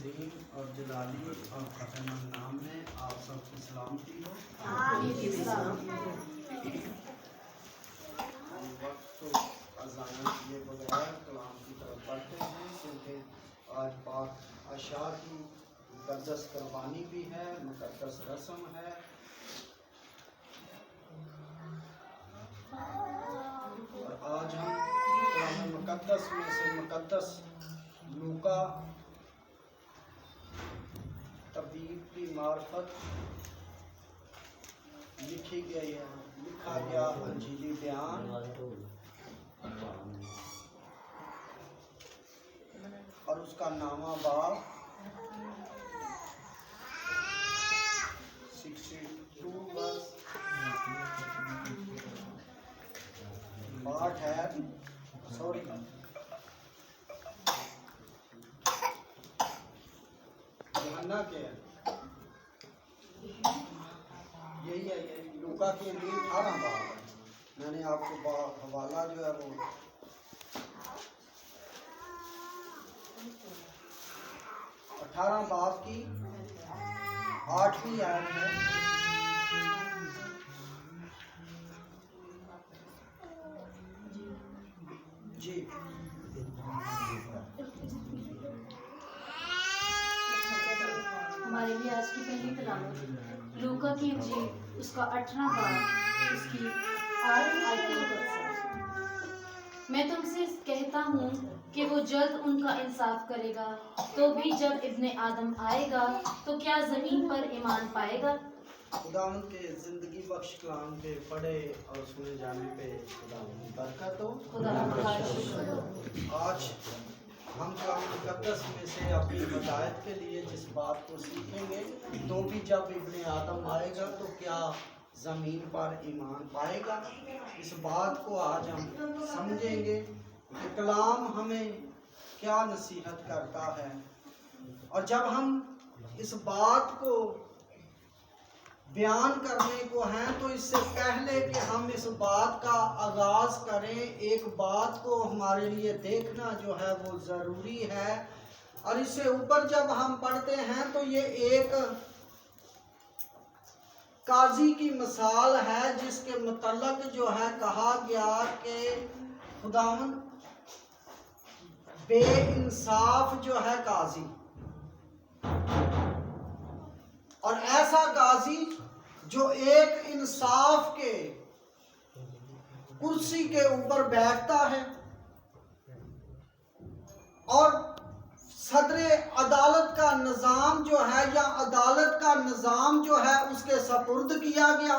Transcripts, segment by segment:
عظیم اور جلالی اور ختم النام میں آپ سب کی سلامتی ہو۔ ہم وقت کو ضائع کیے بغیر کلام کی طرف بڑھتے ہیں، کیونکہ آج پاک اشعار کی مقدس قربانی بھی ہے، مقدس رسم ہے۔ اور آج ہم قرآن مقدس میں سے مقدس لوکا طبیب کی معرفت لکھا گیا انجیلی بیان اور اس کا نامہ باب 62 verse part ہے یوحنا کے یہی ہے، لوکا کی انجیل 18 باب ہے۔ میں نے آپ کو حوالہ جو ہے وہ 18 باب کی 8ویں آیت ہے۔ جی ہمارے لیے آج کی پہلی تلاوت لوکا کی انجیل اس کا 18واں باب اس کی 8 آیتیں ہے۔ میں تم سے کہتا ہوں کہ وہ جلد ان کا انصاف کرے گا، تو بھی جب ابن آدم آئے گا تو کیا زمین پر ایمان پائے گا؟ خداوند کے زندگی بخش کلام کے پڑھے اور سنے جانے پہ خداوند کی برکت ہو۔ آج ہم کلام مقدس میں سے اپنی ہدایت کے لیے جس بات کو سیکھیں گے، تو بھی جب ابن آدم آئے گا تو کیا زمین پر ایمان پائے گا، اس بات کو آج ہم سمجھیں گے کہ کلام ہمیں کیا نصیحت کرتا ہے۔ اور جب ہم اس بات کو بیان کرنے کو ہیں تو اس سے پہلے کہ ہم اس بات کا آغاز کریں، ایک بات کو ہمارے لیے دیکھنا جو ہے وہ ضروری ہے۔ اور اس سے اوپر جب ہم پڑھتے ہیں تو یہ ایک قاضی کی مثال ہے جس کے متعلق جو ہے کہا گیا کہ خداوند بے انصاف جو ہے قاضی، اور ایسا قاضی جو ایک انصاف کے کرسی کے اوپر بیٹھتا ہے اور صدر عدالت کا نظام جو ہے یا عدالت کا نظام جو ہے اس کے سپرد کیا گیا،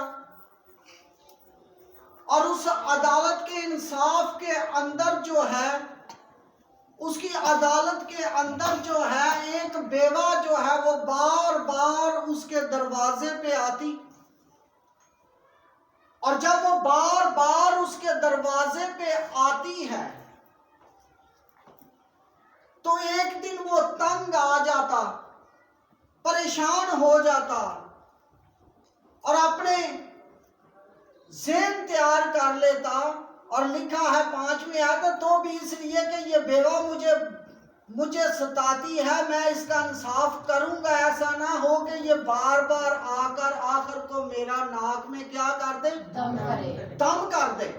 اور اس عدالت کے انصاف کے اندر جو ہے، اس کی عدالت کے اندر جو ہے ایک بیوہ جو ہے وہ بار بار اس کے دروازے پہ آتی، اور جب وہ بار بار اس کے دروازے پہ آتی ہے تو ایک دن وہ تنگ آ جاتا، پریشان ہو جاتا اور اپنے ذہن تیار کر لیتا، اور لکھا ہے 5ویں آیت، تو بھی اس لیے کہ یہ بیوہ مجھے ستاتی ہے، میں اس کا انصاف کروں گا، ایسا نہ ہو کہ یہ بار بار آ کر آخر کو میرا ناک میں کیا کر دے، دم کر دے۔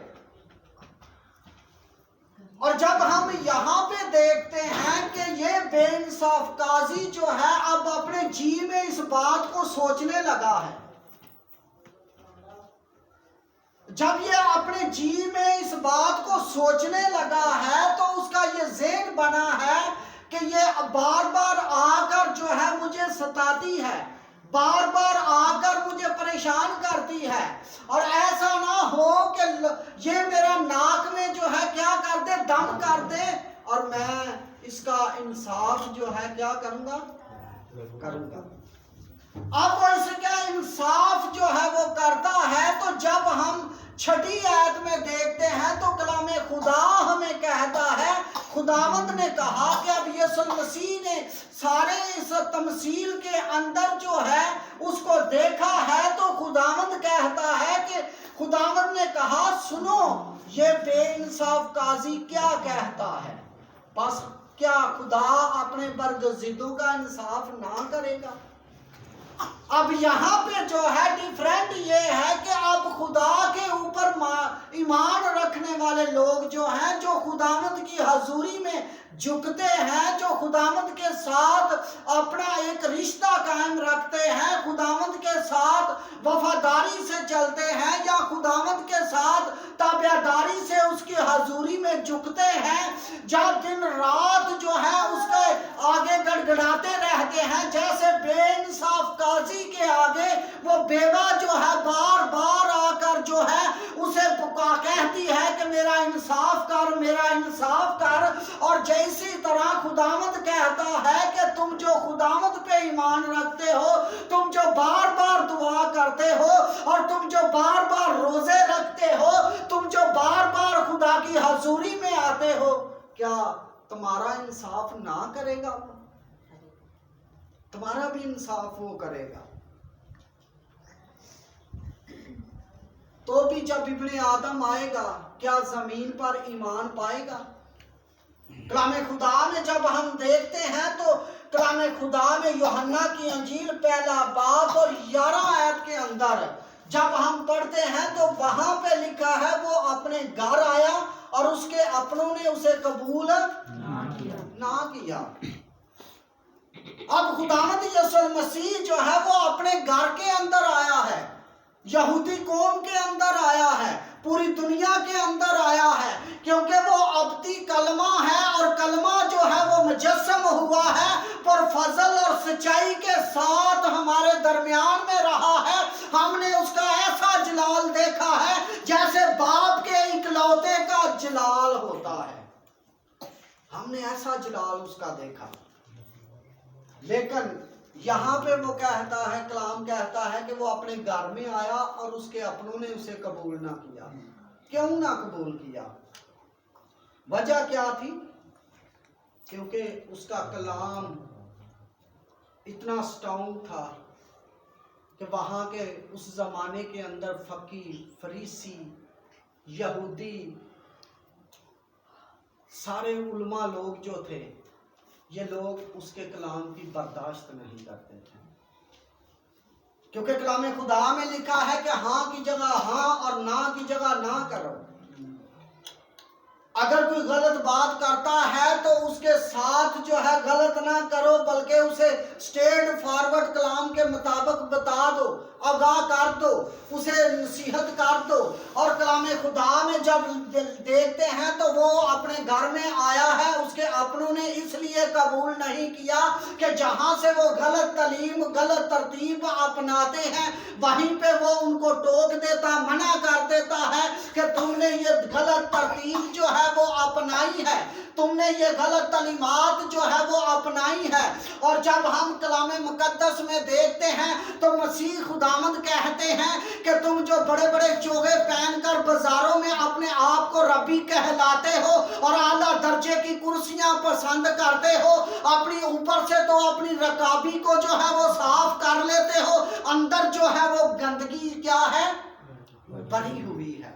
اور جب ہم یہاں پہ دیکھتے ہیں کہ یہ بے انصاف قاضی جو ہے اب اپنے جی میں اس بات کو سوچنے لگا ہے، جب یہ اپنے جی میں اس بات کو سوچنے لگا ہے تو اس کا یہ ذہن بنا ہے کہ یہ بار بار آ کر جو ہے مجھے ستاتی ہے، بار بار آ کر مجھے پریشان کرتی ہے، اور ایسا نہ ہو کہ یہ میرا ناک میں جو ہے کیا کر دے، دم کر دے، اور میں اس کا انصاف جو ہے کیا کروں گا۔ اب وہ اس کا انصاف جو ہے وہ کرتا ہے، تو جب ہم 6 آیت میں دیکھتے ہیں تو کلام خدا ہمیں کہتا ہے، خداوند نے کہا کہ اب یسوع مسیح نے سارے اس تمثیل کے اندر جو ہے اس کو دیکھا ہے، تو خداوند کہتا ہے کہ خداوند نے کہا سنو یہ بے انصاف قاضی کیا کہتا ہے۔ بس کیا خدا اپنے برگزیدوں کا انصاف نہ کرے گا؟ اب یہاں پہ جو ہے ڈیفرنٹ یہ ہے کہ اب خدا کے اوپر ایمان رکھنے والے لوگ جو ہیں، جو خداوند کی حضوری میں جھکتے ہیں، جو خداوند کے ساتھ اپنا ایک رشتہ قائم رکھتے ہیں، خداوند کے ساتھ وفاداری سے چلتے ہیں، یا خداوند کے ساتھ تابعداری سے اس کی حضوری میں جھکتے ہیں، جب دن رات جو ہے اس کے آگے گڑگڑاتے رہتے ہیں، جیسے بے انصاف قاضی کے آگے وہ بیوہ جو ہے بار بار آ کر جو ہے اسے کہتی ہے کہ میرا انصاف کر، میرا انصاف کر، اور جیسی طرح خداوند کہتا ہے کہ تم جو خداوند پہ ایمان رکھتے ہو، تم جو بار بار دعا کرتے ہو، اور تم جو بار بار روزے رکھتے ہو، تم جو بار بار خدا کی حضوری میں آتے ہو، کیا تمہارا انصاف نہ کرے گا؟ تمہارا بھی انصاف وہ کرے گا۔ تو بھی جب ابن آدم آئے گا کیا زمین پر ایمان پائے گا؟ کلام خدا میں جب ہم دیکھتے ہیں تو کلام خدا میں یوحنا کی انجیل پہلا باب اور 11 آیت کے اندر جب ہم پڑھتے ہیں تو وہاں پہ لکھا ہے وہ اپنے گھر آیا اور اس کے اپنوں نے اسے قبول نہ کیا۔ اب خداوند یسوع مسیح جو ہے وہ اپنے گھر کے اندر آیا ہے، یہودی قوم کے اندر آیا ہے، پوری دنیا کے اندر آیا ہے، کیونکہ وہ ابدی کلمہ ہے، اور کلمہ جو ہے وہ مجسم ہوا ہے، پر فضل اور سچائی کے ساتھ ہمارے درمیان میں رہا ہے۔ ہم نے اس کا ایسا جلال دیکھا ہے جیسے باپ کے اکلوتے کا جلال ہوتا ہے، ہم نے ایسا جلال اس کا دیکھا۔ لیکن یہاں پہ وہ کہتا ہے، کلام کہتا ہے کہ وہ اپنے گھر میں آیا اور اس کے اپنوں نے اسے قبول نہ کیا۔ کیوں نہ قبول کیا؟ وجہ کیا تھی؟ کیونکہ اس کا کلام اتنا سٹرونگ تھا کہ وہاں کے اس زمانے کے اندر فقیہ، فریسی، یہودی، سارے علماء لوگ جو تھے، یہ لوگ اس کے کلام کی برداشت نہیں کرتے تھے، کیونکہ کلام خدا میں لکھا ہے کہ ہاں کی جگہ ہاں اور نہ کی جگہ نہ کرو۔ اگر کوئی غلط بات کرتا ہے تو اس کے ساتھ جو ہے غلط نہ کرو، بلکہ اسے اسٹیٹ فارورڈ کلام کے مطابق بتا دو، آگاہ کر دو، اسے نصیحت کر دو۔ اور کلام خدا میں جب دیکھتے ہیں تو وہ اپنے گھر میں آیا ہے، اس کے اپنوں نے اس لیے قبول نہیں کیا کہ جہاں سے وہ غلط تعلیم، غلط ترتیب اپناتے ہیں، وہیں پہ وہ ان کو ٹوک دیتا، منع کر دیتا ہے کہ تم نے یہ غلط ترتیب جو ہے وہ اپنائی ہے، تم نے یہ غلط تعلیمات جو ہے وہ اپنائی ہے۔ اور جب ہم کلام مقدس میں دیکھتے ہیں تو مسیح خداوند کہتے ہیں کہ تم جو بڑے بڑے چوغے پہن کر بازاروں میں اپنے آپ کو ربی کہلاتے ہو اور اعلیٰ درجے کی کرسیاں پسند کرتے ہو، اپنی اوپر سے تو اپنی رکابی کو جو ہے وہ صاف کر لیتے ہو، اندر جو ہے وہ گندگی کیا ہے؟ بھری ہوئی ہے۔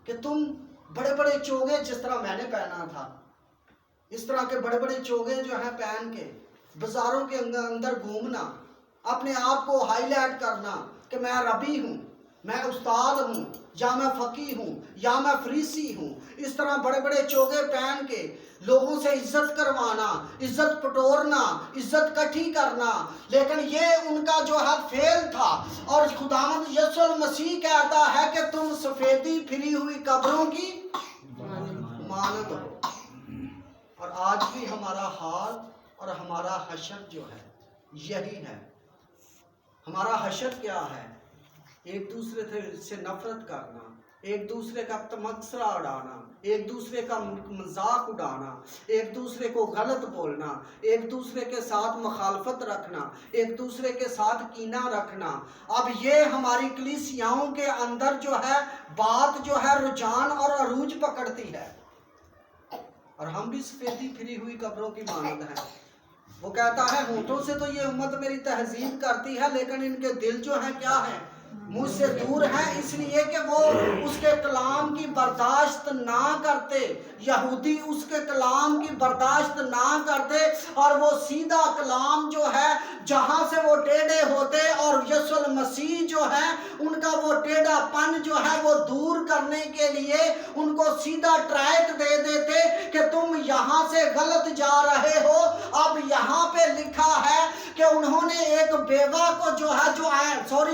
کہ تم بڑے بڑے چوگے، جس طرح میں نے پہنا تھا، اس طرح کے بڑے بڑے چوگے جو ہیں پہن کے بازاروں کے اندر گھومنا، اپنے آپ کو ہائی لائٹ کرنا کہ میں ربی ہوں، میں استاد ہوں، یا میں فقیہ ہوں، یا میں فریسی ہوں، اس طرح بڑے بڑے چوگے پہن کے لوگوں سے عزت کروانا، عزت پٹورنا، عزت کٹھی کرنا۔ لیکن یہ ان کا جو ہے فیل تھا، اور خداوند یسوع مسیح کہتا ہے کہ تم سفیدی پھری ہوئی قبروں کی مانند ہو۔ اور آج بھی ہمارا حال اور ہمارا حشر جو ہے یہی ہے۔ ہمارا حشر کیا ہے؟ ایک دوسرے سے نفرت کرنا، ایک دوسرے کا تمسخرہ اڑانا، ایک دوسرے کا مذاق اڑانا، ایک دوسرے کو غلط بولنا، ایک دوسرے کے ساتھ مخالفت رکھنا، ایک دوسرے کے ساتھ کینہ رکھنا۔ اب یہ ہماری کلیسیاؤں کے اندر جو ہے بات جو ہے رجحان اور عروج پکڑتی ہے، اور ہم بھی سفیدی پھری ہوئی قبروں کی مانند ہیں۔ وہ کہتا ہے ہونٹوں سے تو یہ امت میری تہذیب کرتی ہے، لیکن ان کے دل جو ہیں کیا ہیں؟ مجھ سے دور ہیں اس لیے کہ وہ اس کے کلام کی برداشت نہ کرتے، یہودی اس کے کلام کی برداشت نہ کرتے، اور وہ سیدھا کلام جو ہے جہاں سے وہ ٹیڑھے ہوتے اور یسوع المسیح جو ہے ان کا وہ ٹیڑھا پن جو ہے وہ دور کرنے کے لیے ان کو سیدھا ٹریک دے دیتے کہ تم یہاں سے غلط جا رہے ہو۔ اب یہاں پہ لکھا ہے کہ انہوں نے ایک بیوہ کو جو ہے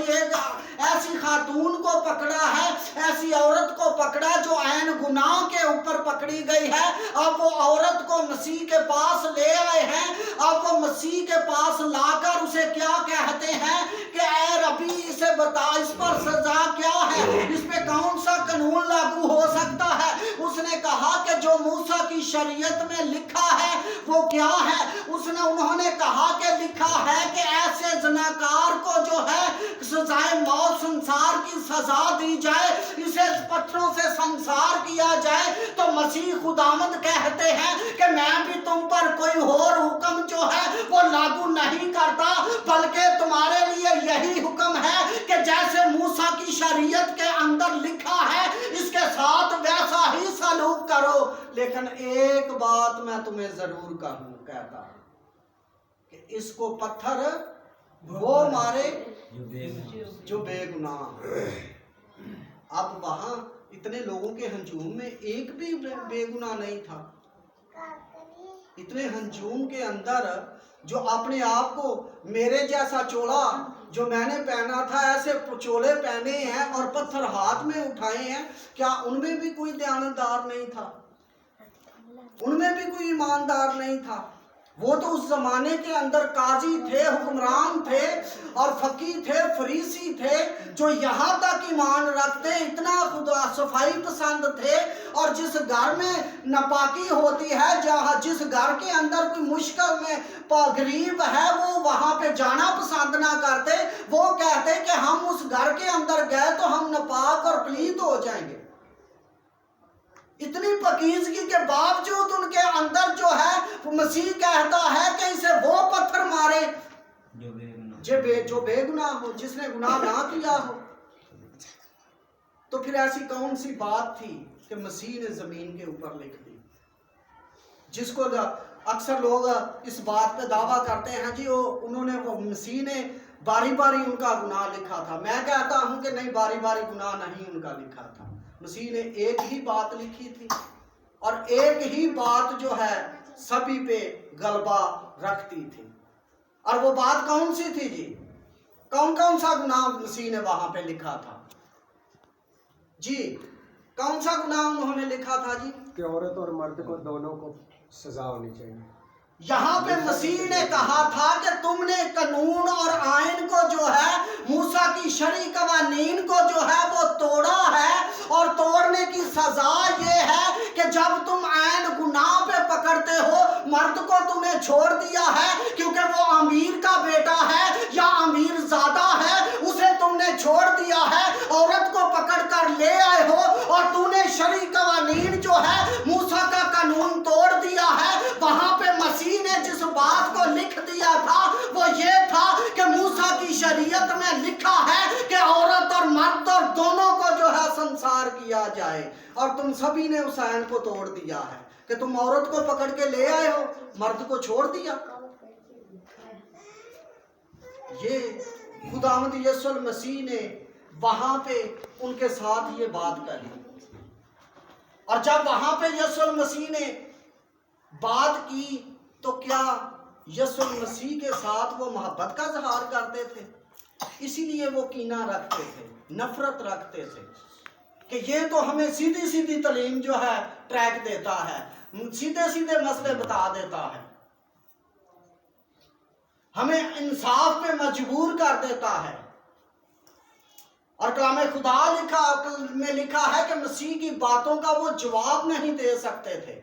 ایک ایسی خاتون کو پکڑا ہے، ایسی عورت کو پکڑا جو عین گناہ کے اوپر پکڑی گئی ہے۔ اب وہ عورت کو مسیح کے پاس لے آئے ہیں، اب وہ مسیح کے پاس لا کر اسے کیا کہتے ہیں کہ اے ربی اسے بتا اس پر سزا کیا ہے، اس پہ کون سا قانون لاگو ہو سکتا ہے؟ اس نے کہا کہ جو موسیٰ کی شریعت میں لکھا ہے وہ کیا ہے؟ انہوں نے کہا کہ لکھا ہے کہ ایسے زناکار کو جو ہے سزائے موت سنسار کی سزا دی جائے، اسے پتھروں سے سنسار کیا جائے۔ تو مسیح خداوند کہتے ہیں کہ میں بھی تم پر کوئی اور حکم جو ہے وہ لاگو نہیں کرتا، بلکہ تمہارے لیے یہی حکم ہے کہ جیسے موسیٰ کی شریعت کے اندر لکھا ہے اس کے ساتھ ویسا ہی سلوک کرو۔ لیکن ایک بات میں تمہیں ضرور کہتا ہوں کہ اس کو پتھر وہ مارے جو بے گناہ۔ اب وہاں اتنے لوگوں کے ہجوم میں ایک بھی بے گناہ نہیں تھا۔ اتنے ہجوم کے اندر جو اپنے آپ کو میرے جیسا چولا جو میں نے پہنا تھا ایسے چولے پہنے ہیں اور پتھر ہاتھ میں اٹھائے ہیں، کیا ان میں بھی کوئی دیانتدار نہیں تھا؟ ان میں بھی کوئی ایماندار نہیں تھا؟ وہ تو اس زمانے کے اندر قاضی تھے، حکمران تھے اور فقیہ تھے، فریسی تھے، جو یہاں تک ایمان رکھتے، اتنا خدا صفائی پسند تھے، اور جس گھر میں ناپاکی ہوتی ہے، جس گھر کے اندر کوئی مشکل میں غریب ہے وہ وہاں پہ جانا پسند نہ کرتے۔ وہ کہتے کہ ہم اس گھر کے اندر گئے تو ہم ناپاک اور پلید ہو جائیں گے۔ اتنی پاکیزگی کے باوجود ان کے اندر جو ہے مسیح کہتا ہے کہ اسے وہ پتھر مارے جو بے گناہ ہو، جس نے گناہ نہ کیا ہو۔ تو پھر ایسی کون سی بات تھی کہ مسیح نے زمین کے اوپر لکھ دی، جس کو اکثر لوگ اس بات پہ دعویٰ کرتے ہیں جی انہوں نے وہ مسیح نے باری باری ان کا گناہ لکھا تھا۔ میں کہتا ہوں کہ نہیں، باری باری گناہ نہیں ان کا لکھا تھا۔ مسیح نے ایک ہی بات لکھی تھی، اور ایک ہی بات جو ہے سبھی پہ غلبہ رکھتی تھی۔ اور وہ بات کون سی تھی جی؟ کون کون سا گناہ مسیح نے وہاں پہ لکھا تھا جی؟ کون سا گناہ انہوں نے لکھا تھا جی؟ کہ عورت اور مرد کو دونوں کو سزا ہونی چاہیے۔ یہاں پہ مسیح نے کہا تھا کہ تم نے قانون اور آئین کو جو ہے، موسیٰ کی شرعی قوانین کو جو ہے وہ توڑا ہے، اور توڑنے کی سزا یہ ہے کہ جب تم عین گناہ پہ پکڑتے ہو، مرد کو تم نے چھوڑ دیا ہے کیونکہ وہ امیر کا بیٹا ہے یا امیر زادہ ہے، اسے تم نے چھوڑ دیا ہے، عورت کو پکڑ کر لے آئے ہو اور تم نے شرعی قوانین جو ہے موسیٰ کا قانون توڑ دیا ہے۔ وہاں پہ مسیح نے جس بات کو لکھ دیا تھا وہ یہ تھا کہ موسیٰ کی شریعت میں لکھا ہے کہ عورت اور مرد اور دونوں کو جو ہے سنسار کیا جائے، اور تم سبھی نے اس آئین کو توڑ دیا ہے کہ تم عورت کو پکڑ کے لے آئے ہو، مرد کو چھوڑ دیا۔ یہ خداوند یسوع المسیح نے وہاں پہ ان کے ساتھ یہ بات کہی، اور جب وہاں پہ یسوع المسیح نے بات کی تو کیا یسوع المسیح کے ساتھ وہ محبت کا اظہار کرتے تھے؟ اسی لیے وہ کینہ رکھتے تھے، نفرت رکھتے تھے کہ یہ تو ہمیں سیدھی سیدھی تعلیم جو ہے ٹریک دیتا ہے، سیدھے سیدھے مسئلے بتا دیتا ہے، ہمیں انصاف پہ مجبور کر دیتا ہے۔ اور کلام خدا میں لکھا ہے کہ مسیح کی باتوں کا وہ جواب نہیں دے سکتے تھے۔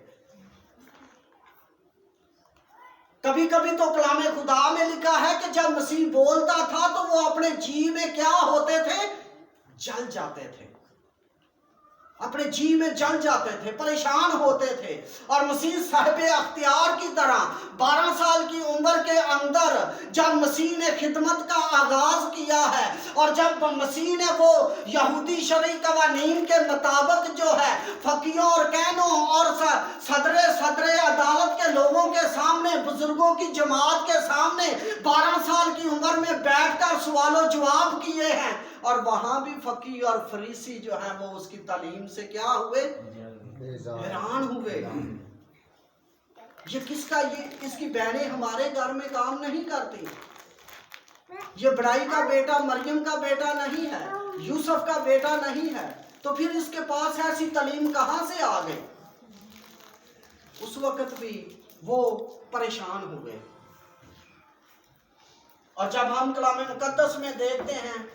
کبھی کبھی تو کلام خدا میں لکھا ہے کہ جب مسیح بولتا تھا تو وہ اپنے جی میں کیا ہوتے تھے؟ جل جاتے تھے۔ अपने जी में जल जाते थे, परेशान होते थे। और मसीह साहिब अख्तियार की तरह 12 साल की उम्र के अंदर जब मसीह ने खिदमत का आगाज किया है और जब मसीह ने वो यहूदी शरई कवानीन के मुताबिक जो है फकीयों और कहनों और सदरे अदालत के लोगों के सामने, बुजुर्गों की जमात के सामने 12 साल की उम्र में बैठकर सवालों जवाब किए हैं, और वहां भी फकीर और फरीसी जो है वो उसकी तालीम से क्या हुए, हैरान हुए। ये किसका, ये इसकी बहनें हमारे घर में काम नहीं करती, ये बड़ाई का बेटा मरियम का बेटा नहीं है, यूसुफ का बेटा नहीं है, तो फिर इसके पास ऐसी तालीम कहां से आ गई? उस वक्त भी वो परेशान हुए। और जब हम कलाम मुकद्दस में देखते हैं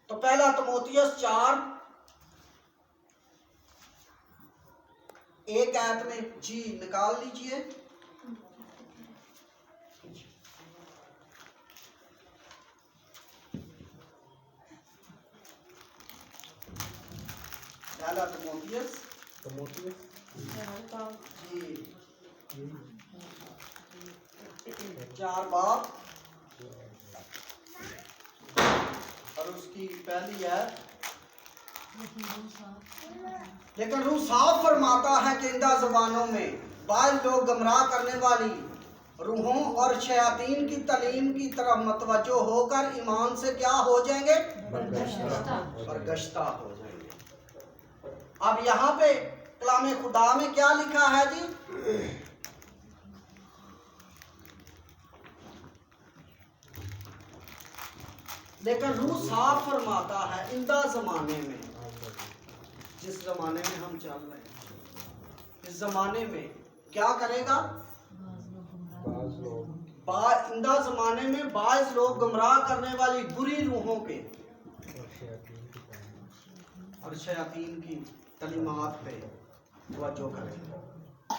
तो पहला तिमोथियस 4:1 में जी निकाल लीजिए। पहला तिमोथियस जी 4 बाब और उसकी पहली है, लेकिन रूह साफ फरमाता है कि इंदा ज़बानों में बाज़ लोग गमराह करने वाली रूहों और शयातीन की तालीम की तरफ मतवज्जो होकर ईमान से क्या हो जाएंगे, बरगश्ता हो जाएंगे। अब यहाँ पे कलाम खुदा में क्या लिखा है जी? लेकिन रूह साफ फरमाता है इंदा ज़माने में, जिस ज़माने में हम चल रहे हैं, इस ज़माने में क्या करेगा? इंदा ज़माने में बाज़ लोग गुमराह करने वाली बुरी रूहों के और शयातीन की तलीमात पे तवज्जो करेंगे।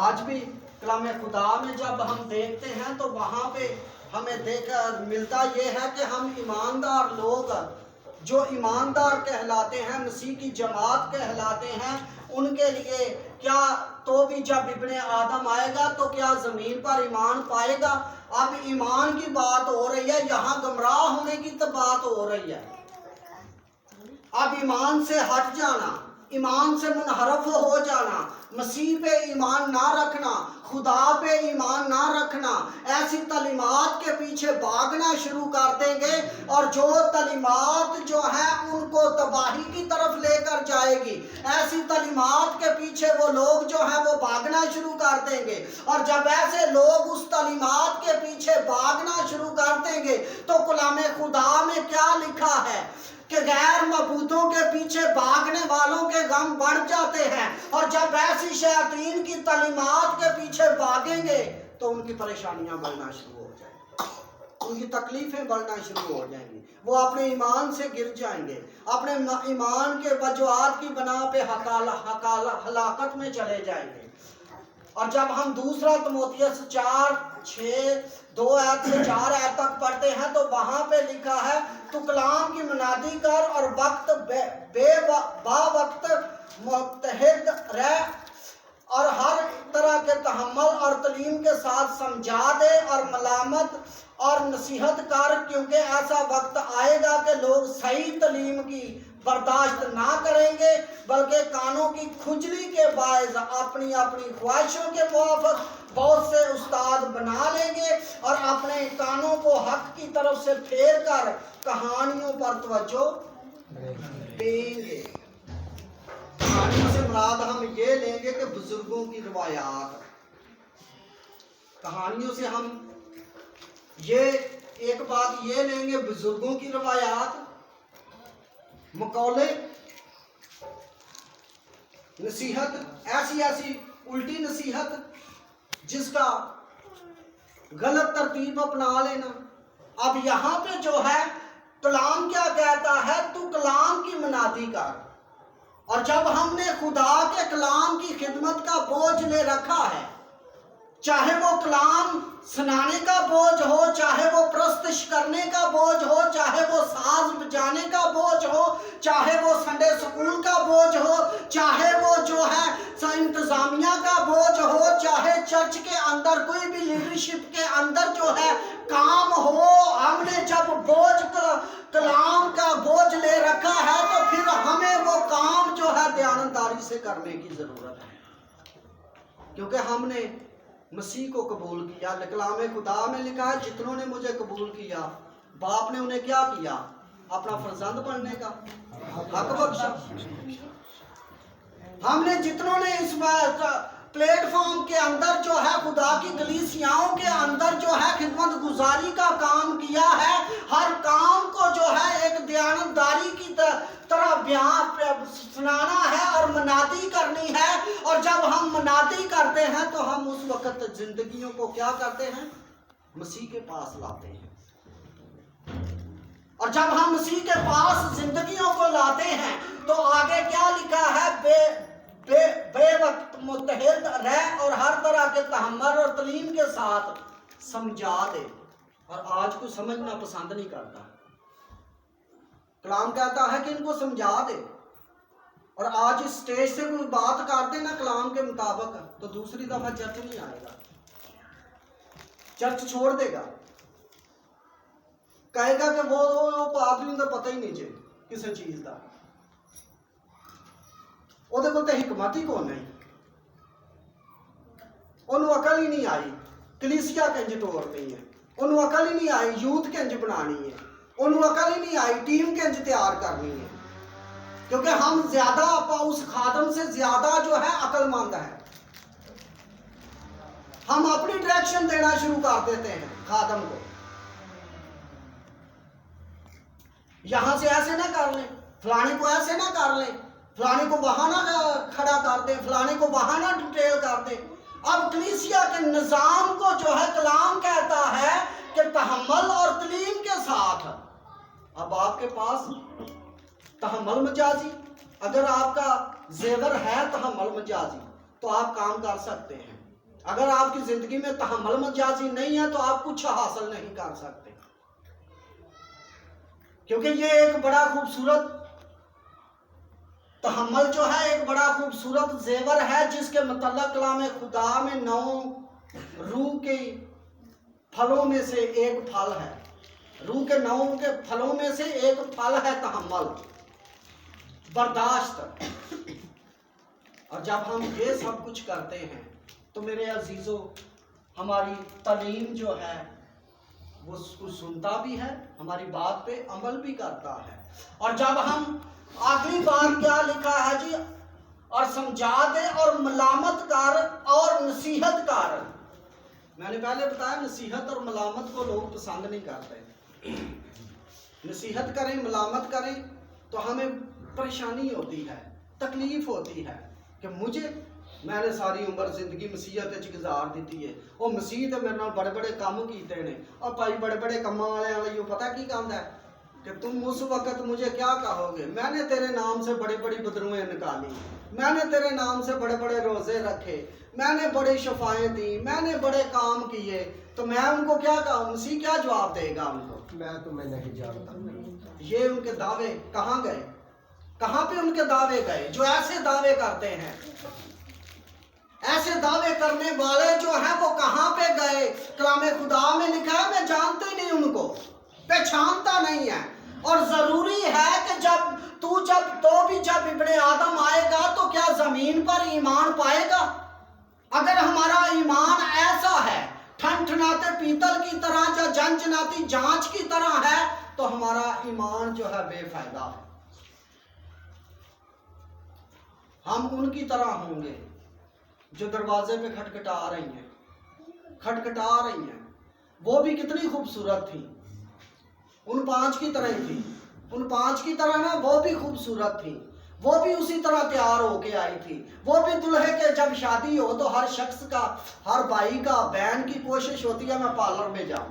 आज भी कलाम खुदा में जब हम देखते हैं तो वहाँ पे हमें मिलता ये है कि हम ईमानदार लोग जो ईमानदार कहलाते हैं, मसीह की जमात कहलाते हैं, उनके लिए क्या तो भी जब इब्ने आदम आएगा तो क्या ज़मीन पर ईमान पाएगा? अब ईमान की बात हो रही है, यहाँ गुमराह होने की तो बात हो रही है। अब ईमान से हट जाना, ईमान से मुनहरफ हो जाना, मसीह पे ईमान ना रखना, खुदा पे ईमान ना रखना, ऐसी तालीमात के पीछे भागना शुरू कर देंगे और जो तालीमात जो है उनको तबाही की तरफ लेकर जाएगी, ऐसी तालीमात के पीछे वो लोग जो है वो भागना शुरू कर देंगे। और जब ऐसे लोग उस तालीमात के पीछे भागना शुरू कर देंगे तो कलाम खुदा में क्या लिखा है कि गैर मबूदों के पीछे भागने वालों के गम बढ़ जाते हैं, और जब ऐसी शयातीन की तालीमात के पीछे भागेंगे तो उनकी परेशानियां बढ़ना शुरू हो जाएंगी, उनकी तकलीफें बढ़ना शुरू हो जाएंगी, वो अपने ईमान से गिर जाएंगे, अपने ईमान के वजूहात की बना पे हलाकत में चले जाएंगे। और जब हम दूसरा तिमोथियस 4:6 से 4 तक पढ़ते हैं तो वहां पे लिखा है, तू कलाम की मुनादी कर और वक्त बावक्त मुत्तहिद रह और हर तरह के तहम्मुल और तलीम के साथ समझा दे और मलामत और नसीहत कर, क्योंकि ऐसा वक्त आएगा कि लोग सही तलीम की बर्दाश्त ना करेंगे बल्कि कानों की खुजली के बायस अपनी अपनी ख्वाहिशों के मुआफ़िक बहुत से उस्ताद बना लेंगे और अपने कानों को हक की तरफ से फेर कर कहानियों पर तवज्जो देंगे। कहानियों से मुराद हम ये लेंगे कि बुजुर्गों की रिवायात, कहानियों से हम ये एक बात ये लेंगे, बुजुर्गों की रिवायात, मकौले, नसीहत, ऐसी ऐसी उल्टी नसीहत जिसका गलत तरतीब अपना लेना। अब यहाँ पे जो है कलाम क्या कहता है, तू कलाम की मुनादी कर। और जब हमने खुदा के कलाम की खिदमत का बोझ ले रखा है, चाहे वो कलाम सुनाने का बोझ हो, चाहे वो प्रस्तुत करने का बोझ हो, चाहे वो साज बजाने का बोझ हो, चाहे वो संडे स्कूल का बोझ हो, चाहे वो जो है इंतजामिया का बोझ हो, चाहे चर्च के अंदर कोई भी लीडरशिप के अंदर जो है काम हो, हमने जब कलाम का बोझ ले रखा है तो फिर हमें वो काम जो है दयानतदारी से करने की जरूरत है, क्योंकि हमने मसीह को कबूल किया। कलाम खुदा में लिखा है, जितनों ने मुझे कबूल किया, बाप ने उन्हें क्या किया? अपना फर्जंद बनने का हक बख्शा। हमने जितनों ने इस प्लेटफॉर्म के अंदर जो है खुदा की कलीसियाओं के अंदर जो है खिदमत गुजारी का काम किया है, हर काम को जो है एक दयानतदारी की तरह बयान सुनाना है और मनादी करनी है। और जब हम मनादी करते हैं तो हम उस वक्त जिंदगियों को क्या करते हैं? मसीह के पास लाते हैं। और जब हम मसीह के पास जिंदगियों को लाते हैं तो आगे क्या लिखा है? बेवक्त मुतहद रह और हर तरह के तहम्मुल और तलीम के साथ समझा दे। और आज को समझना पसंद नहीं करता। कलाम कहता है कि इनको समझा दे। और आज इस स्टेज से कोई बात कर दे ना कलाम के मुताबिक तो दूसरी दफा चर्च नहीं आएगा, चर्च छोड़ देगा, कहेगा कि वो आदमी तो पता ही नहीं जे किसी चीज का, ਉਹਦੇ ਕੋਲ ਤਾਂ हिकमत ही कोई नहीं, ਉਹਨੂੰ अकल ही नहीं आई कलीसिया किंज तोड़नी है, ਉਹਨੂੰ अकल ही नहीं आई यूथ किंज बनानी है, ਉਹਨੂੰ अकल ही नहीं आई टीम किंज तैयार करनी है, क्योंकि हम ज्यादा उस खादम से ज्यादा जो है अकलमंद है। हम अपनी डायरेक्शन देना शुरू कर देते हैं खादम को, यहां से ऐसे ना कर ले, फलाने को ऐसे ना कर ले, फलाने को वहां ना खड़ा कर दे, फलाने को वहां ना डिटेल कर दे। अब कलीसिया के निजाम को जो है कलाम कहता है कि तहम्मुल और तलीम के साथ। अब आपके पास तहम्मुल मजाजी, अगर आपका जेवर है तहम्मुल मजाजी तो आप काम कर सकते हैं। अगर आपकी जिंदगी में तहम्मुल मजाजी नहीं है तो आप कुछ हासिल नहीं कर सकते, क्योंकि ये एक बड़ा खूबसूरत तहम्मुल जो है एक बड़ा खूबसूरत जेवर है जिसके मतलब कलाम खुदा में 9 रूह के फलों में से एक फल है। रूह के 9 के फलों में से एक फल है तहम्मुल, बर्दाश्त। और जब हम ये सब कुछ करते हैं तो मेरे अजीजों हमारी तालीम जो है वो उसको सुनता भी है, हमारी बात पे अमल भी करता है। और जब हम आखिरी बार क्या लिखा है जी? और समझा दे और मलामत कर और नसीहत कर। मैंने पहले बताया नसीहत और मलामत को लोग पसंद नहीं करते। नसीहत करें मलामत करें तो हमें परेशानी होती है, तकलीफ होती है कि मैंने सारी उम्र जिंदगी मसीहत गुजार दी है, और मसीह तो मेरे नाल बड़े बड़े काम किए ने, और भाई बड़े बड़े कामों वाले पता की कहता है कि तुम उस वक्त मुझे क्या कहोगे? मैंने तेरे नाम से बड़ी बड़ी बदरुएं निकाली, मैंने तेरे नाम से बड़े बड़े रोजे रखे, मैंने बड़ी शफाएं दी, मैंने बड़े काम किए, तो मैं उनको क्या कहूँ? मसीह क्या जवाब देगा उनको? मैं तुम्हें नहीं जानता। ये उनके दावे कहाँ गए? कहाँ पे उनके दावे गए जो ऐसे दावे करते हैं? ऐसे दावे करने वाले जो हैं वो कहाँ पे गए? कलाम खुदा में लिखा है मैं जानते ही नहीं उनको, पहचानता नहीं है। और जरूरी है कि जब इब्ने आदम आएगा तो क्या जमीन पर ईमान पाएगा? अगर हमारा ईमान ऐसा है ठनठनाते पीतल की तरह या जनजनाती जांच की तरह है तो हमारा ईमान जो है बेफायदा है। हम उनकी तरह होंगे जो दरवाजे पे खटखटा रही हैं। वो भी कितनी खूबसूरत थी, उन 5 की तरह थी, उन 5 की तरह ना वो भी खूबसूरत थी, वो भी उसी तरह तैयार होके आई थी। वो भी दुल्हे के जब शादी हो तो हर शख्स का, हर भाई का, बहन की कोशिश होती है मैं पार्लर में जाऊं,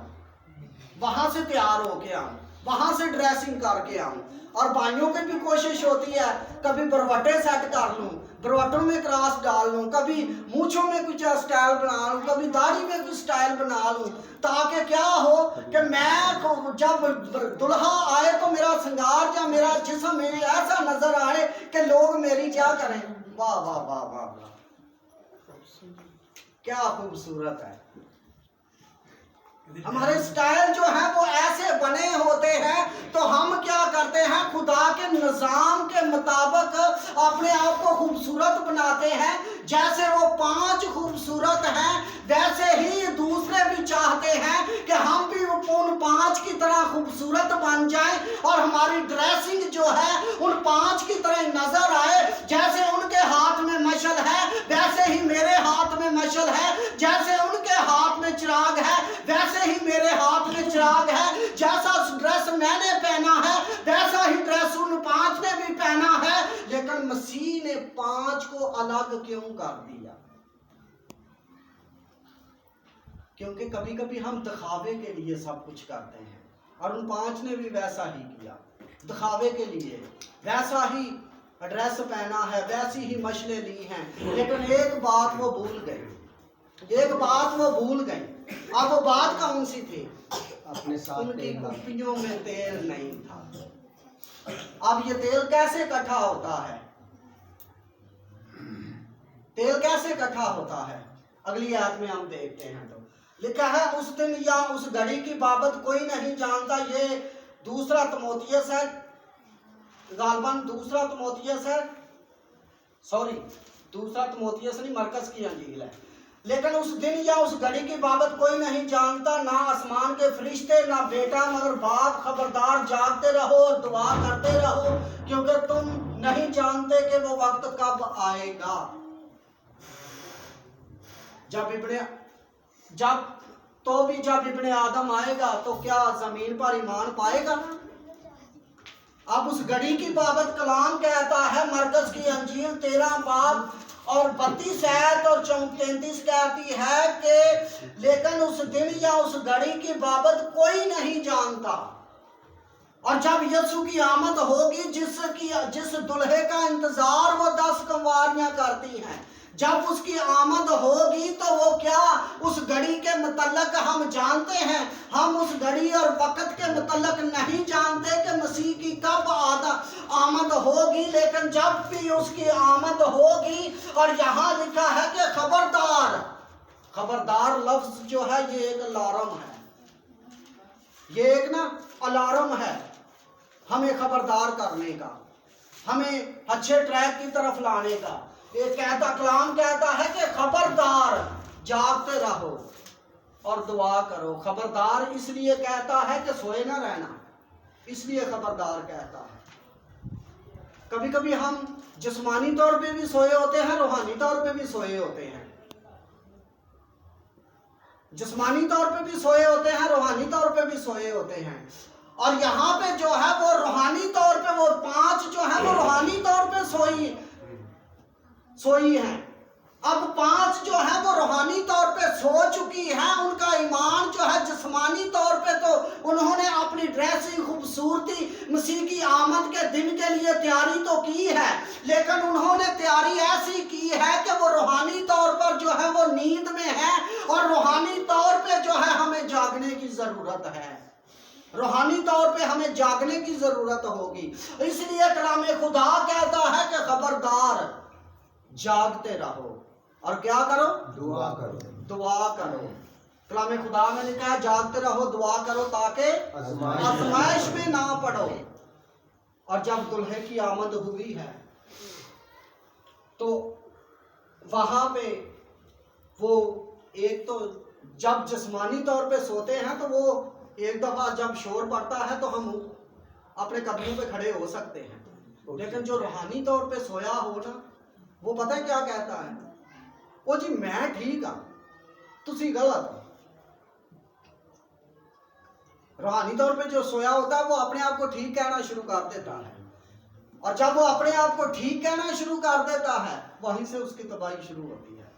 वहां से तैयार होके आऊं। वहां से ड्रेसिंग करके आऊं। और भाइयों की भी कोशिश होती है कभी बरवटे सेट कर लूं, बरवटों में क्रॉस डाल लूं, कभी मूंछों में कुछ स्टाइल बना लूं, कभी दाढ़ी में कुछ स्टाइल बना लूं, ताकि क्या हो कि मैं जब दुल्हा आए तो मेरा श्रृंगार या मेरा जिस्म मेरी ऐसा नजर आए कि लोग मेरी क्या करें, वाह वाह वाह वाह वाह, क्या खूबसूरत है। हमारे स्टाइल जो है वो ऐसे बने होते हैं, तो हम क्या करते हैं, खुदा के निज़ाम के मुताबिक अपने आप को खूबसूरत बनाते हैं। जैसे वो 5 खूबसूरत हैं, वैसे ही दूसरे भी चाहते हैं कि हम भी उन 5 की तरह खूबसूरत बन जाएं और हमारी ड्रेसिंग जो है उन 5 की तरह नजर आए। जैसे उनके हाथ में मशल है वैसे ही मेरे हाथ में मशल है, जैसे उनके हाथ में चिराग है वैसे ही मेरे हाथ में चिराग है, जैसा ड्रेस मैंने पहना है वैसा ही ड्रेस उन 5 ने भी पहना है। लेकिन मसीह ने 5 को अलग क्यों कर दिया? क्योंकि कभी कभी हम दिखावे के लिए सब कुछ करते हैं, और उन 5 ने भी वैसा ही किया, दिखावे के लिए वैसा ही ड्रेस पहना है, वैसी ही मशलें ली हैं। लेकिन एक बात वो भूल गए, एक बात वो भूल गए। अब वो बात कौन सी थी? अपने साथ उनकी तेल कुप्पियों में तेल नहीं था। अब ये तेल कैसे इकट्ठा होता है? तेल कैसे इकट्ठा होता है? अगली आयत में हम देखते हैं, तो लिखा है उस दिन या उस घड़ी की बाबत कोई नहीं जानता। ये दूसरा तिमोथियस है, गालबन दूसरा तिमोथियस है, सॉरी दूसरा तिमोथियस नहीं, मरकस की अंजील है। लेकिन उस दिन या उस घड़ी की बाबत कोई नहीं जानता, ना आसमान के फरिश्ते ना बेटा, मगर बाप। खबरदार जागते रहो और दुआ करते रहो, क्योंकि तुम नहीं जानते कि वो वक्त कब आएगा। जब इब्ने आदम आएगा तो क्या जमीन पर ईमान पाएगा? अब उस घड़ी की बाबत कलाम कहता है, मरकस की अंजील 13 बाब और 32 आयत और 33 कहती है कि लेकिन उस दिन या उस घड़ी की बाबत कोई नहीं जानता। और जब यीशु की आमद होगी, जिस दुल्हे का इंतजार वो 10 कंवारियां करती हैं, जब उसकी आमद होगी तो वो क्या, उस घड़ी के मुतल्लक हम जानते हैं। हम उस घड़ी और वक्त के मुतल्लक नहीं जानते कि मसीह की कब आमद होगी, लेकिन जब भी उसकी आमद होगी, और यहाँ लिखा है कि खबरदार। खबरदार लफ्ज जो है ये एक अलार्म है, ये एक ना अलार्म है हमें खबरदार करने का, हमें अच्छे ट्रैक की तरफ लाने का। ये कलाम कहता है कि खबरदार जागते रहो और दुआ करो। खबरदार इसलिए कहता है कि सोए ना रहना, इसलिए खबरदार कहता है। कभी कभी हम जिस्मानी तौर पे भी सोए होते हैं, रूहानी तौर पे भी सोए होते हैं। जिस्मानी तौर पे भी सोए होते हैं, रूहानी तौर पे भी सोए होते हैं। और यहाँ पे जो है वो रूहानी तौर पे, वो 5 जो है वो रूहानी तौर पे सोई हैं। अब 5 जो है वो रूहानी तौर पे सो चुकी हैं। उनका ईमान जो है जिस्मानी तौर पे, तो उन्होंने अपनी ड्रेसिंग खूबसूरती मसीह की आमद के दिन के लिए तैयारी तो की है, लेकिन उन्होंने तैयारी ऐसी की है कि वो रूहानी तौर पर जो है वो नींद में है, और रूहानी तौर पे जो है हमें जागने की जरूरत है। रूहानी तौर पे हमें जागने की जरूरत होगी। इसलिए कलाम खुदा कहता है कि खबरदार जागते रहो और क्या करो? दुआ करो। दुआ करो। कलाम खुदा में लिखा है जागते रहो, दुआ करो, ताकि आजमाइश में ना पड़ो। और जब दुल्हे की आमद हुई है तो वहां पे वो एक तो जब जिस्मानी तौर पे सोते हैं तो वो एक दफा जब शोर पड़ता है तो हम अपने कदमों पे खड़े हो सकते हैं, लेकिन जो रूहानी तौर पे सोया हो ना, वो पता है क्या कहता है? वो जी मैं ठीक हाँ, तुसी गलत हो। रूहानी तौर पे जो सोया होता है वो अपने आप को ठीक कहना शुरू कर देता है, और जब वो अपने आप को ठीक कहना शुरू कर देता है, वहीं से उसकी तबाही शुरू होती है।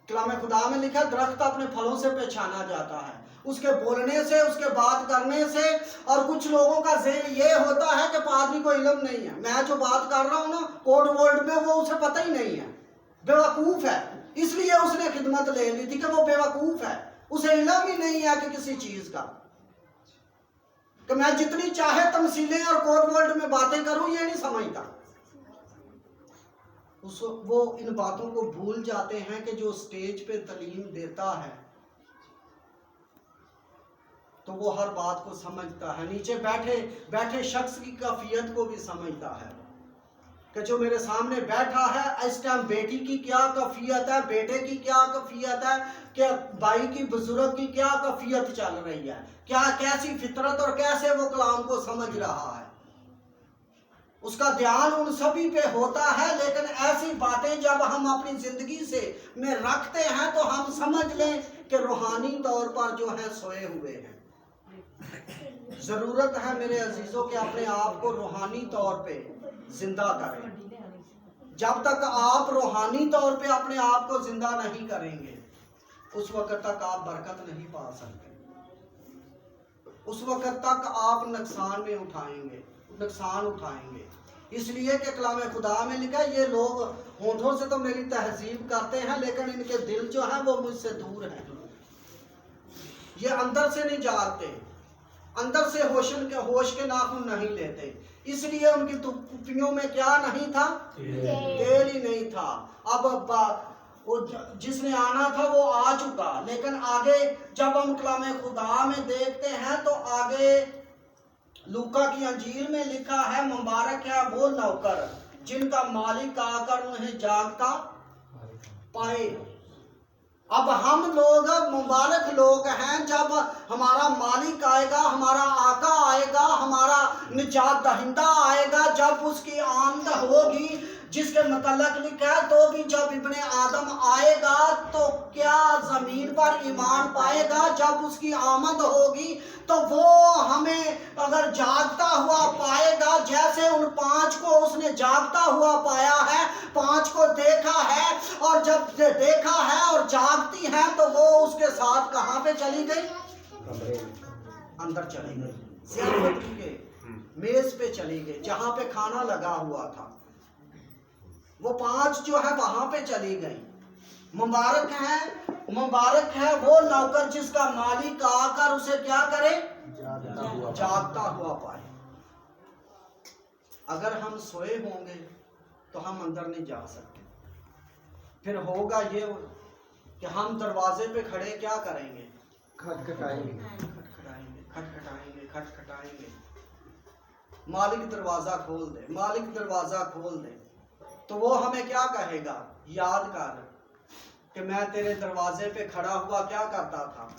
कलाम खुदा में लिखा है दरख्त अपने फलों से पहचाना जाता है, उसके बोलने से, उसके बात करने से। और कुछ लोगों का ज़हन ये होता है कि पादरी को इल्म नहीं है, मैं जो बात कर रहा हूँ ना कोड वर्ड में, वो उसे पता ही नहीं है, बेवकूफ़ है, इसलिए उसने खिदमत ले ली थी कि वो बेवकूफ़ है, उसे इल्म ही नहीं है कि किसी चीज़ का, कि मैं जितनी चाहे तमसीलें और कोड वर्ड में बातें करूँ ये नहीं समझता। वो इन बातों को भूल जाते हैं कि जो स्टेज पे तालीम देता है तो वो हर बात को समझता है, नीचे बैठे बैठे शख्स की कैफियत को भी समझता है कि जो मेरे सामने बैठा है इस टाइम बेटी की क्या कैफियत है, बेटे की क्या कैफियत है, कि भाई की बुजुर्ग की क्या कैफियत चल रही है, क्या कैसी फितरत और कैसे वो कलाम को समझ रहा है। उसका ध्यान उन सभी पे होता है, लेकिन ऐसी बातें जब हम अपनी जिंदगी से में रखते हैं तो हम समझ लें कि रूहानी तौर पर जो है सोए हुए हैं। जरूरत है मेरे अजीजों के अपने आप को रूहानी तौर पे जिंदा करें। जब तक आप रूहानी तौर पे अपने आप को जिंदा नहीं करेंगे उस वक्त तक आप बरकत नहीं पा सकते, उस वक्त तक आप नुकसान उठाएंगे। इसलिए कि कलाम खुदा में लिखा है ये लोग होठों से तो मेरी तहजीब करते हैं लेकिन इनके दिल जो है वो मुझसे दूर है, ये अंदर से नहीं जागते, अंदर से होश के नाखून नहीं लेते, इसलिए उनकी कुप्पियों में क्या नहीं था, तेल ही नहीं था। अब वो जिसने आना था वो आ चुका, लेकिन आगे जब हम कलाम खुदा में देखते हैं तो आगे लूका की अंजील में लिखा है मुबारक है वो नौकर जिनका मालिक आकर उन्हें जागता पाए। अब हम लोग मुबारक लोग हैं जब हमारा मालिक आएगा, हमारा आका आएगा, हमारा निजात दहिंदा आएगा, जब उसकी आमद होगी, जिसके मतलब लिखा है तो भी जब इब्ने आदम आएगा तो क्या जमीन पर ईमान पाएगा, जब उसकी आमद होगी तो वो हमें अगर जागता हुआ पाएगा, जैसे उन 5 को उसने जागता हुआ पाया है, 5 को देखा है, और जब देखा है और जागती है तो वो उसके साथ कहाँ पे चली गई, अंदर चली गई, ज़ियाफत के मेज पे चली गई, जहाँ पे खाना लगा हुआ था, वो 5 जो है वहां पे चली गई। मुबारक है वो नौकर जिसका मालिक आकर उसे क्या करे, जागता हुआ पाए। अगर हम सोए होंगे तो हम अंदर नहीं जा सकते, फिर होगा ये कि हम दरवाजे पे खड़े क्या करेंगे, खटखटाएंगे, मालिक दरवाजा खोल दे, मालिक दरवाजा खोल दे, तो वो हमें क्या कहेगा, याद कर कि मैं तेरे दरवाजे पे खड़ा हुआ क्या करता था,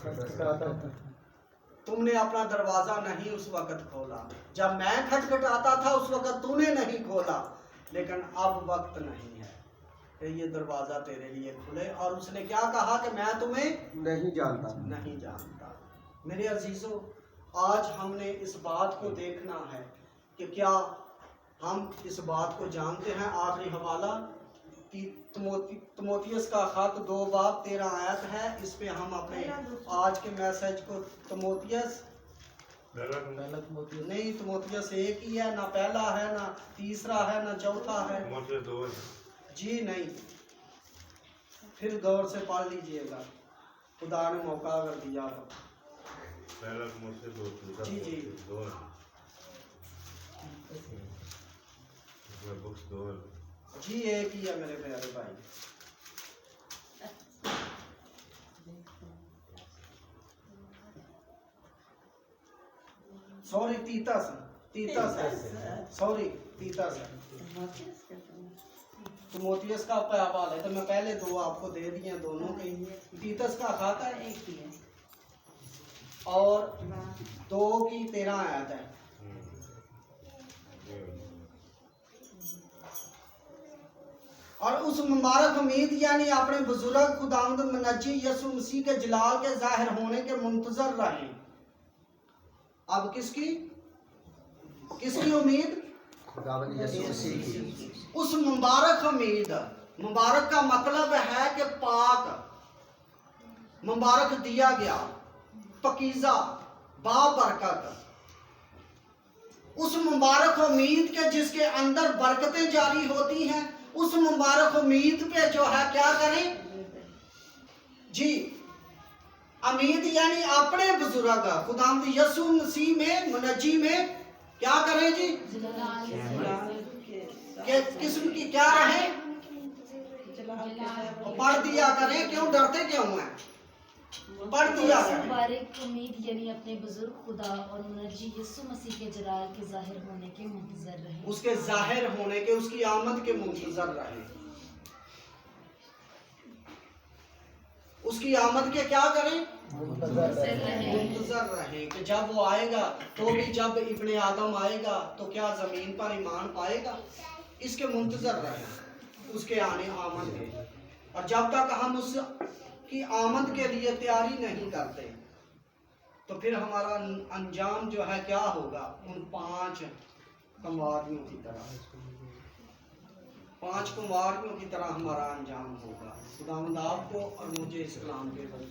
तुमने अपना दरवाजा नहीं उस वक्त खोला, जब मैं खटखटाता था उस वक्त तूने नहीं खोला, लेकिन अब वक्त नहीं है कि ये दरवाजा तेरे लिए खुले। और उसने क्या कहा कि मैं तुम्हें नहीं जानता। मेरे अजीजों, आज हमने इस बात को देखना है कि क्या हम इस बात को जानते हैं। आखिरी हवाला तिमोथियस का खत 2 बाब 13 आयत है, इस पे हम अपने आज के मैसेज को तिमोथियस एक ही है, ना पहला है, ना तीसरा है, ना चौथा है, जी नहीं, फिर गौर से पढ़ लीजिएगा, खुदा ने मौका अगर दिया तो। जी जी एक ही है मेरे प्यारे भाई। सॉरी तीतस तिमोथियस का हवाला है, तो मैं पहले 2 आपको दे दिए, दोनों के तीतस का खाता है एक ही है, और 2 की 13 आयत है। और उस मुबारक उम्मीद यानी अपने बुजुर्ग खुदावंद मुनज्जी यसु मसीह के जलाल के जाहिर होने के मुंतजर रहे। अब किसकी उम्मीद, खुदावंद यसु मसीह की। उस मुबारक उम्मीद, मुबारक का मतलब है कि पाक, मुबारक दिया गया, पकीज़ा बाबरकत, उस मुबारक उम्मीद के जिसके अंदर बरकतें जारी होती हैं, उस मुबारक उम्मीद पे जो है क्या करें जी, उम्मीद यानी अपने बुजुर्ग खुदावंद यीशु मसीह में मुनज्जी में क्या करें जी, कि किस्म की क्या रहे, पढ़ दिया करें। क्यों डरते क्यों हैं, पढ़ दिया करें। मुबारक उम्मीद यानी अपने बुजुर्ग खुदा और मुनज्जी यीशु मसीह के जलाल के जाहिर होने के मुंतजर रहे, उसके जाहिर होने के, उसकी आमद के मुंतजर रहे, उसकी आमद के क्या करें, मुंतजर रहे कि जब वो आएगा तो भी जब इब्ने आदम आएगा तो क्या जमीन पर ईमान पाएगा, इसके मुंतजर रहे, उसके आने आमद के। और जब तक हम उसकी आमद के लिए तैयारी नहीं करते तो फिर हमारा अंजाम जो है क्या होगा, उन 5 कंवारियों की तरह, 5 कुंवारियों की तरह हमारा अंजाम होगा। खुदावंद आपको और मुझे इस कलाम के ऊपर